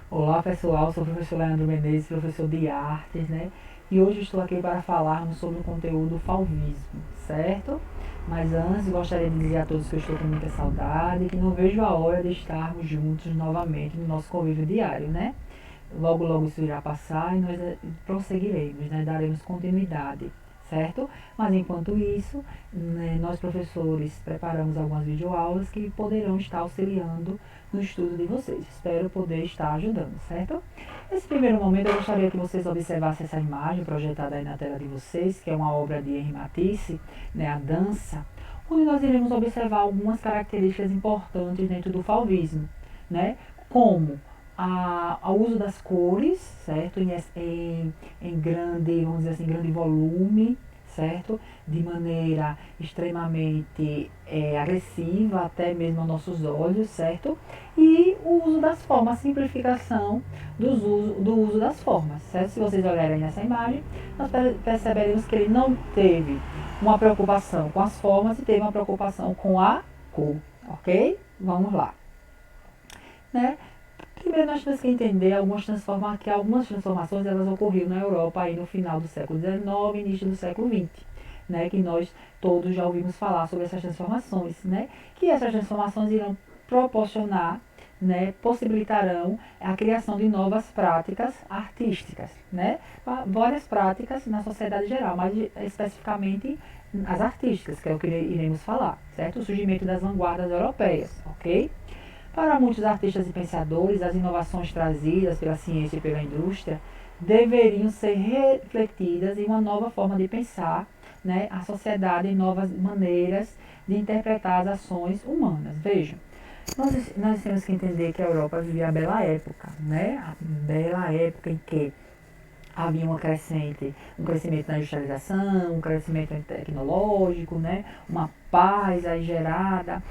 Olá pessoal, sou o professor Leandro Menezes, professor de artes, né? E hoje estou aqui para falarmos sobre o conteúdo fauvismo, certo? Mas antes gostaria de dizer a todos que eu estou com muita saudade e que não vejo a hora de estarmos juntos novamente no nosso convívio diário, né? Logo, logo isso irá passar e nós prosseguiremos, né? Daremos continuidade, certo? Mas enquanto isso, né, nós professores preparamos algumas videoaulas que poderão estar auxiliando no estudo de vocês. Espero poder estar ajudando, certo? Nesse primeiro momento eu gostaria que vocês observassem essa imagem projetada aí na tela de vocês, que é uma obra de Henri Matisse, né, a dança, onde nós iremos observar algumas características importantes dentro do fauvismo, né? Como ao uso das cores, certo? Em grande, vamos dizer assim, grande volume, certo? De maneira extremamente agressiva, até mesmo aos nossos olhos, certo? E o uso das formas, a simplificação do uso das formas, certo? Se vocês olharem essa imagem, nós perceberemos que ele não teve uma preocupação com as formas e teve uma preocupação com a cor, ok? Vamos lá, né? Primeiro nós temos que entender que algumas transformações elas ocorriam na Europa aí no final do século XIX, início do século XX, né? Que nós todos já ouvimos falar sobre essas transformações, né? Que essas transformações irão proporcionar, né, possibilitarão a criação de novas práticas artísticas, né? Várias práticas na sociedade geral, mas especificamente as artísticas, que é o que iremos falar, certo? O surgimento das vanguardas europeias, ok? Para muitos artistas e pensadores, as inovações trazidas pela ciência e pela indústria deveriam ser refletidas em uma nova forma de pensar, né, a sociedade, em novas maneiras de interpretar as ações humanas. Vejam, nós temos que entender que a Europa vivia a bela época, né? A bela época em que havia um crescimento na industrialização, um crescimento tecnológico, né? Uma paz aí gerada,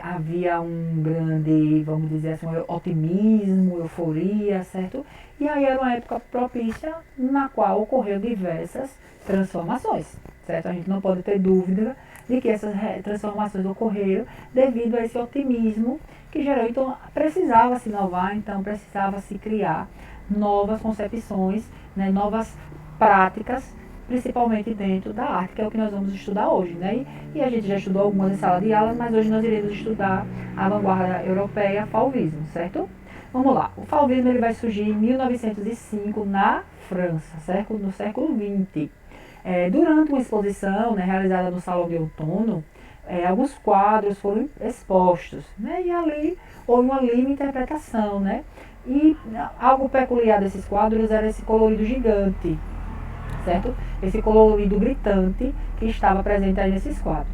havia um grande, vamos dizer assim, um otimismo, euforia, certo? E aí era uma época propícia na qual ocorreu diversas transformações, certo? A gente não pode ter dúvida de que essas transformações ocorreram devido a esse otimismo que gerou. Então precisava se inovar, então precisava se criar novas concepções, né, novas práticas, principalmente dentro da arte, que é o que nós vamos estudar hoje, né? E a gente já estudou algumas em sala de aula, mas hoje nós iremos estudar a vanguarda europeia, fauvismo, certo? Vamos lá, o fauvismo ele vai surgir em 1905 na França, certo? No século XX. Durante uma exposição, né, realizada no Salão de Outono, alguns quadros foram expostos, né? E ali houve uma livre interpretação, né? E algo peculiar desses quadros era esse colorido gigante, certo? Esse colorido gritante que estava presente aí nesses quadros.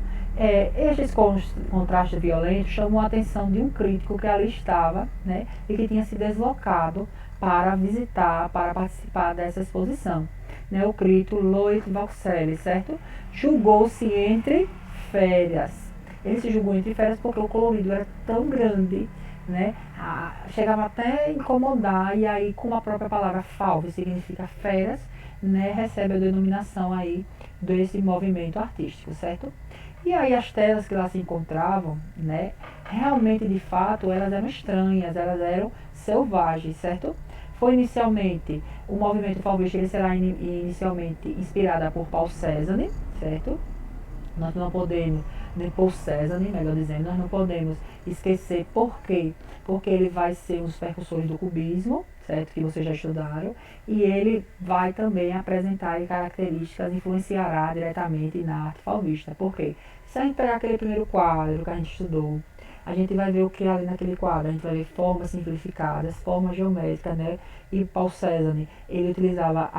Estes contrastes violentos chamou a atenção de um crítico que ali estava, né? E que tinha se deslocado para visitar, para participar dessa exposição. Né? O crítico Loïc Vauxelles, certo? Julgou-se entre férias. Ele se julgou entre férias porque o colorido era tão grande, né? Chegava até a incomodar, e aí, como a própria palavra falve significa feras, né? Recebe a denominação aí desse movimento artístico, certo? E aí as telas que lá se encontravam, né? Realmente, de fato, elas eram estranhas, elas eram selvagens, certo? Foi inicialmente, o movimento fauvista ele será inicialmente inspirado por Paul Cézanne, certo? Nós não podemos, nem Paul Cézanne, melhor dizendo, nós não podemos esquecer por quê? Porque ele vai ser um dos precursores do cubismo, certo? Que vocês já estudaram, e ele vai também apresentar características, influenciará diretamente na arte fauvista. Por quê? Se a gente pegar aquele primeiro quadro que a gente estudou, a gente vai ver o que ali naquele quadro, a gente vai ver formas simplificadas, formas geométricas, né? E Paul Cézanne, ele utilizava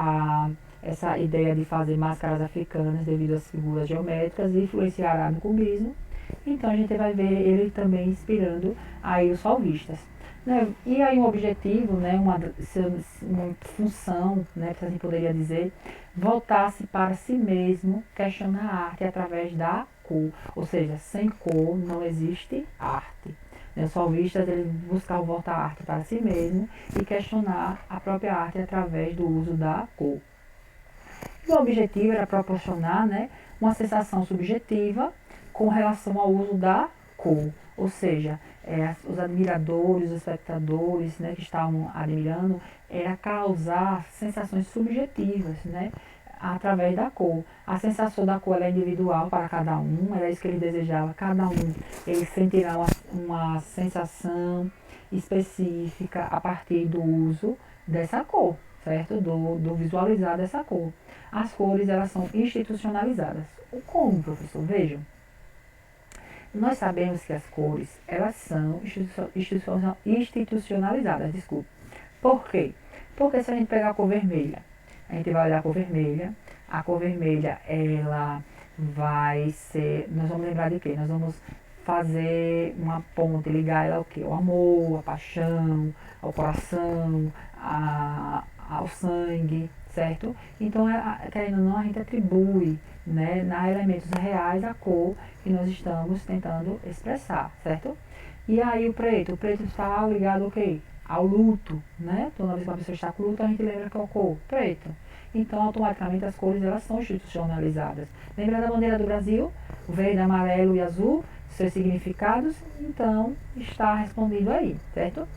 essa ideia de fazer máscaras africanas devido às figuras geométricas e influenciará no cubismo. Então a gente vai ver ele também inspirando aí os fauvistas. Né? E aí um objetivo, né, uma função, né, que a gente poderia dizer, voltar-se para si mesmo, questionar a arte através da cor. Ou seja, sem cor não existe arte. Os fauvistas eles buscavam voltar a arte para si mesmo e questionar a própria arte através do uso da cor. E o objetivo era proporcionar, né, uma sensação subjetiva com relação ao uso da cor, ou seja, os admiradores, os espectadores, né, que estavam admirando, era causar sensações subjetivas, né, através da cor. A sensação da cor é individual para cada um, era isso que ele desejava. Cada um ele sentirá uma sensação específica a partir do uso dessa cor, certo? Do visualizar dessa cor. As cores, elas são institucionalizadas. Como, professor? Vejam. Nós sabemos que as cores, elas são institucionalizadas, desculpe. Por quê? Porque se a gente pegar a cor vermelha, a gente vai olhar a cor vermelha, ela vai ser, nós vamos lembrar de quê? Nós vamos fazer uma ponte, ligar ela ao quê? Ao amor, à paixão, ao coração, ao sangue, certo? Então, querendo ou não, a gente atribui, né, a elementos reais a cor que nós estamos tentando expressar, certo? E aí o preto está ligado ao quê? Ao luto, né? Toda vez que uma pessoa está com luto, a gente lembra que é a cor preta. Então, automaticamente, as cores, elas são institucionalizadas. Lembra da bandeira do Brasil? O verde, amarelo e azul, seus significados? Então, está respondido aí, certo?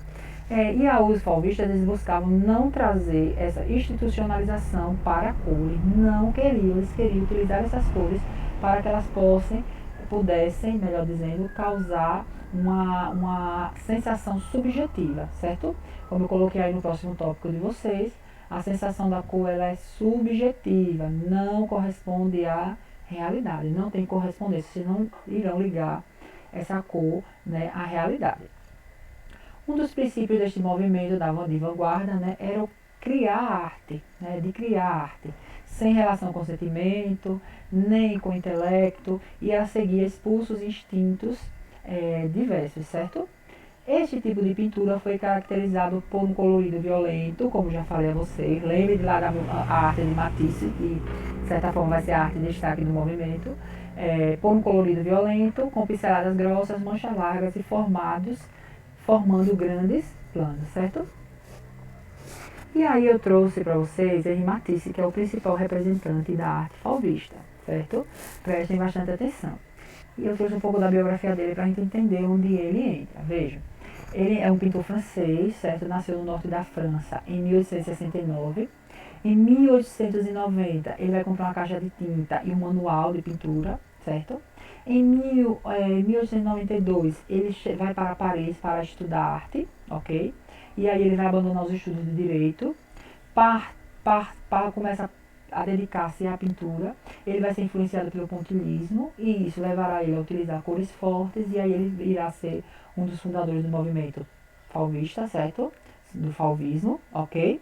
E os fauvistas, eles buscavam não trazer essa institucionalização para a cor. Eles queriam utilizar essas cores para que elas pudessem, melhor dizendo, causar uma sensação subjetiva, certo? Como eu coloquei aí no próximo tópico de vocês, a sensação da cor, ela é subjetiva, não corresponde à realidade, não tem correspondência, senão irão ligar essa cor, né, à realidade. Um dos princípios deste movimento de vanguarda, né, era o criar arte, né, de criar arte, sem relação com o sentimento, nem com o intelecto, e a seguir expulsos instintos diversos, certo? Este tipo de pintura foi caracterizado por um colorido violento, como já falei a vocês. Lembre de lá a arte de Matisse, que de certa forma vai ser a arte de destaque do movimento. Por um colorido violento, com pinceladas grossas, manchas largas e formando grandes planos, certo? E aí eu trouxe para vocês Henri Matisse, que é o principal representante da arte fauvista, certo? Prestem bastante atenção. E eu trouxe um pouco da biografia dele para a gente entender onde ele entra. Vejam, ele é um pintor francês, certo? Nasceu no norte da França em 1869. Em 1890, ele vai comprar uma caixa de tinta e um manual de pintura, certo? Em 1892, ele vai para Paris para estudar arte, ok? E aí ele vai abandonar os estudos de direito, começa a dedicar-se à pintura. Ele vai ser influenciado pelo pontilhismo e isso levará ele a utilizar cores fortes, e aí ele irá ser um dos fundadores do movimento fauvista, certo? Do fauvismo, ok?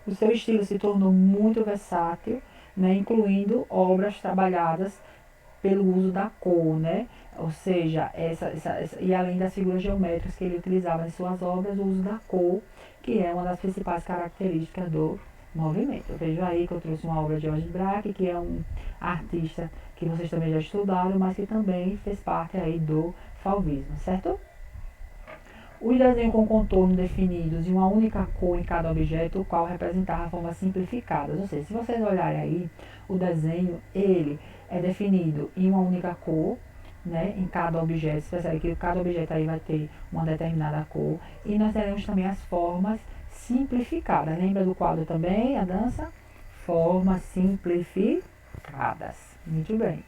O seu estilo se tornou muito versátil, né, incluindo obras trabalhadas pelo uso da cor, né? Ou seja, e além das figuras geométricas que ele utilizava em suas obras, o uso da cor, que é uma das principais características do movimento. Vejo aí que eu trouxe uma obra de Georges Braque, que é um artista que vocês também já estudaram, mas que também fez parte aí do fauvismo, certo? Os desenhos com contornos definidos e uma única cor em cada objeto, o qual representava formas simplificadas. Ou seja, se vocês olharem aí, o desenho, ele é definido em uma única cor, né, em cada objeto. Você percebe que cada objeto aí vai ter uma determinada cor. E nós teremos também as formas simplificadas. Lembra do quadro também, a dança? Formas simplificadas. Muito bem.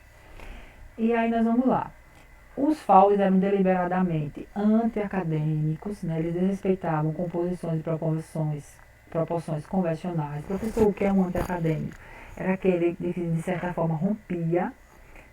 E aí nós vamos lá. Os fauves eram deliberadamente anti-acadêmicos, né? Eles desrespeitavam composições e proporções convencionais. Professor, o que é um anti-acadêmico? Era aquele que, de certa forma, rompia,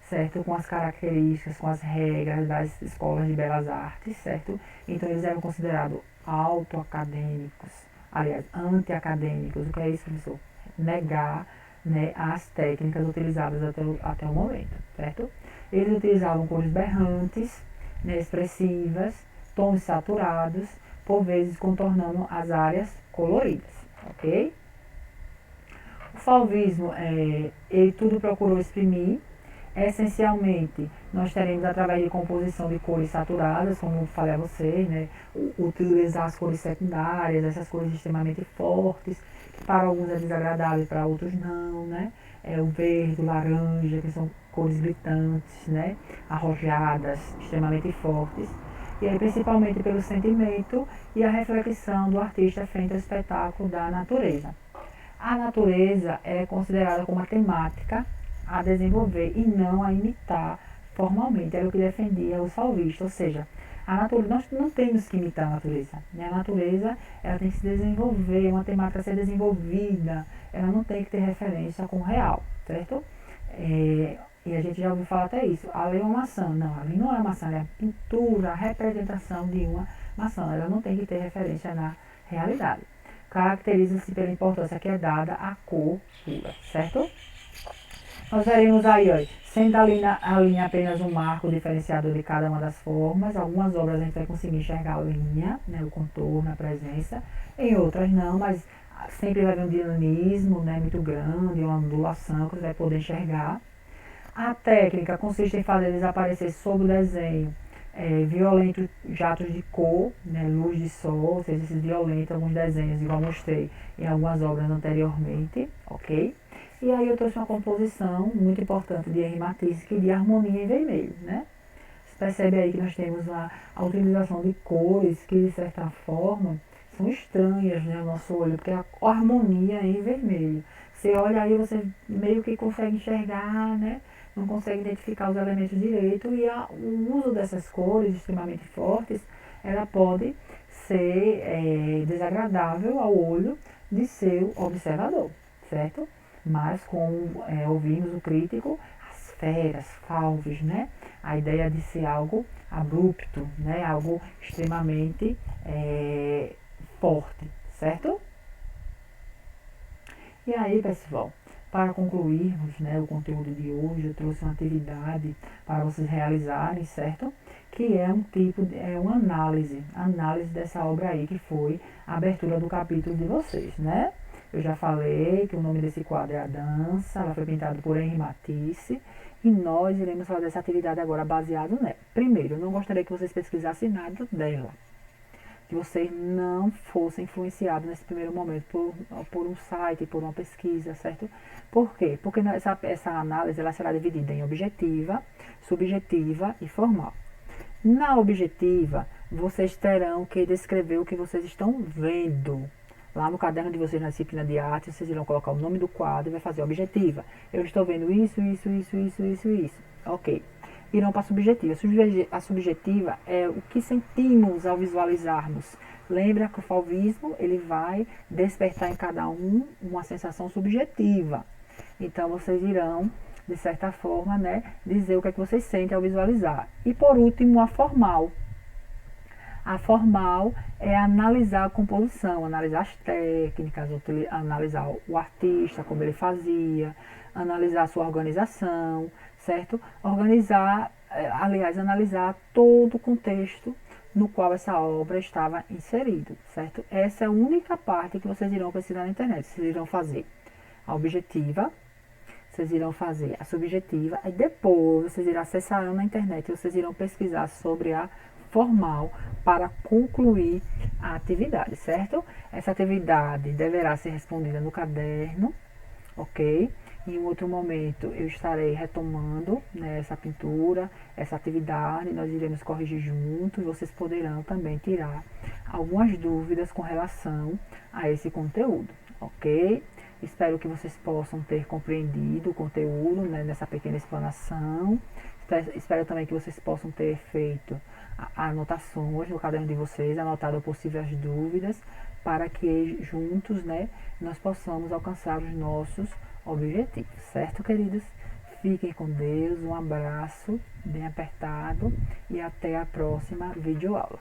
certo, com as características, com as regras das escolas de belas artes, certo? Então, eles eram considerados auto-acadêmicos, aliás, anti-acadêmicos. O que é isso, professor? Negar, né, as técnicas utilizadas até o momento, certo? Eles utilizavam cores berrantes, né, expressivas, tons saturados, por vezes contornando as áreas coloridas, ok? O fauvismo, ele tudo procurou exprimir. Essencialmente, nós teremos através de composição de cores saturadas, como eu falei a vocês, né, utilizar as cores secundárias, essas cores extremamente fortes, que para alguns é desagradável e para outros não, né? o verde, o laranja, que são cores gritantes, né? Arrojadas, extremamente fortes. E aí, principalmente pelo sentimento e a reflexão do artista frente ao espetáculo da natureza. A natureza é considerada como uma temática a desenvolver e não a imitar formalmente. Era o que defendia os salvistas, ou seja, a natureza, nós não temos que imitar a natureza. Né? A natureza ela tem que se desenvolver, uma temática a ser desenvolvida, ela não tem que ter referência com o real, certo? E a gente já ouviu falar até isso. Ali é uma maçã. Não, ali não é uma maçã, é a pintura, a representação de uma maçã. Ela não tem que ter referência na realidade. Caracteriza-se pela importância que é dada à cor pura, certo? Nós veremos aí, ó, sendo a linha apenas um marco diferenciador de cada uma das formas, algumas obras a gente vai conseguir enxergar a linha, né, o contorno, a presença, em outras não, mas sempre vai haver um dinamismo, né, muito grande, uma ondulação que você vai poder enxergar. A técnica consiste em fazer desaparecer sob o desenho violentos jatos de cor, né, luz de sol, ou seja, esses violentos, alguns desenhos, igual mostrei em algumas obras anteriormente, ok? E aí eu trouxe uma composição muito importante de Henri Matisse e de harmonia em vermelho, né? Você percebe aí que nós temos a utilização de cores que, de certa forma, são estranhas, né, ao nosso olho, porque a harmonia é em vermelho. Você olha aí, você meio que consegue enxergar, né? Não consegue identificar os elementos direito e o uso dessas cores extremamente fortes, ela pode ser desagradável ao olho de seu observador, certo? Mas como ouvimos o crítico, as feras, falvos, né? A ideia de ser algo abrupto, né? Algo extremamente forte, certo? E aí, pessoal, para concluirmos, né, o conteúdo de hoje, eu trouxe uma atividade para vocês realizarem, certo? Que é uma análise dessa obra aí, que foi a abertura do capítulo de vocês, né? Eu já falei que o nome desse quadro é A Dança, ela foi pintada por Henri Matisse, e nós iremos fazer essa atividade agora baseado nela. Primeiro, eu não gostaria que vocês pesquisassem nada dela, que vocês não fossem influenciados nesse primeiro momento por um site, por uma pesquisa, certo? Por quê? Porque essa análise ela será dividida em objetiva, subjetiva e formal. Na objetiva, vocês terão que descrever o que vocês estão vendo. Lá no caderno de vocês, na disciplina de arte, vocês irão colocar o nome do quadro e vai fazer objetiva. Eu estou vendo isso, isso, isso, isso, isso, isso. Ok. Irão para a subjetiva. A subjetiva é o que sentimos ao visualizarmos. Lembra que o fauvismo ele vai despertar em cada um uma sensação subjetiva. Então, vocês irão, de certa forma, né, dizer o que é que vocês sentem ao visualizar. E, por último, a formal. A formal é analisar a composição, analisar as técnicas, analisar o artista, como ele fazia, analisar a sua organização, certo? Analisar todo o contexto no qual essa obra estava inserida, certo? Essa é a única parte que vocês irão pesquisar na internet. Vocês irão fazer a objetiva, vocês irão fazer a subjetiva, e depois vocês irão acessar na internet e vocês irão pesquisar sobre a formal para concluir a atividade, certo? Essa atividade deverá ser respondida no caderno, ok? Em um outro momento eu estarei retomando, né, essa pintura, essa atividade, nós iremos corrigir juntos, vocês poderão também tirar algumas dúvidas com relação a esse conteúdo, ok? Espero que vocês possam ter compreendido o conteúdo, né, nessa pequena explanação. Espero também que vocês possam ter feito anotações no caderno de vocês, anotado possíveis dúvidas, para que juntos, né, nós possamos alcançar os nossos objetivos, certo, queridos? Fiquem com Deus, um abraço bem apertado e até a próxima videoaula.